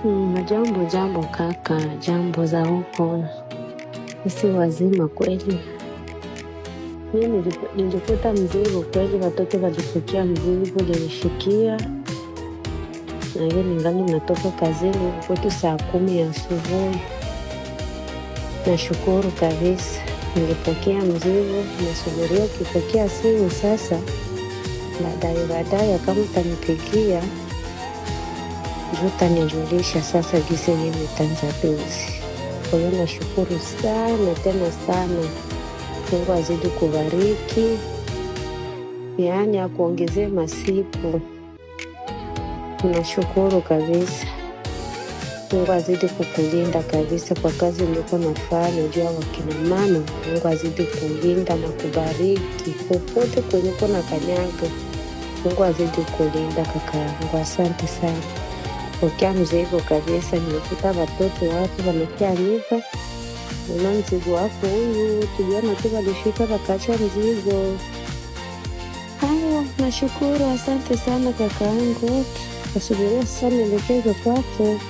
Jambo kaka, jambo za huko. Sisi wazima kweli. Mimi nilikuta mzigo kweli, watoto walipokea mzigo, nilishikia. Na hiyo ningali natoka kazini kwetu saa 10 asubuhi. Nashukuru kabisa. Nilipokea mzigo, nasubiria ukipokea simu sasa. Baadaye kama utanipigia, utanijulisha sasa jinsi nimetanza dozi. Kwa hiyo nashukuru sana tena sana. Mungu azidi kubariki, yaani akuongezee masiku. Nashukuru kabisa. Mungu azidi kukulinda kabisa kwa kazi uliko nafanya. Najua wakina mama, Mungu azidi kulinda na kubariki popote kwenye uko na kanyaga. Mungu azidi kulinda kaka yangu. Asante sana. Pokea mzigo kabisa. Nimekuta watoto watu wamekianipa. Una mzigo wako huyu, tuliona tu walishika wakacha mzigo. Haya, nashukuru. Asante sana kaka yangu. Nasubiria sasa nielekeze kwako.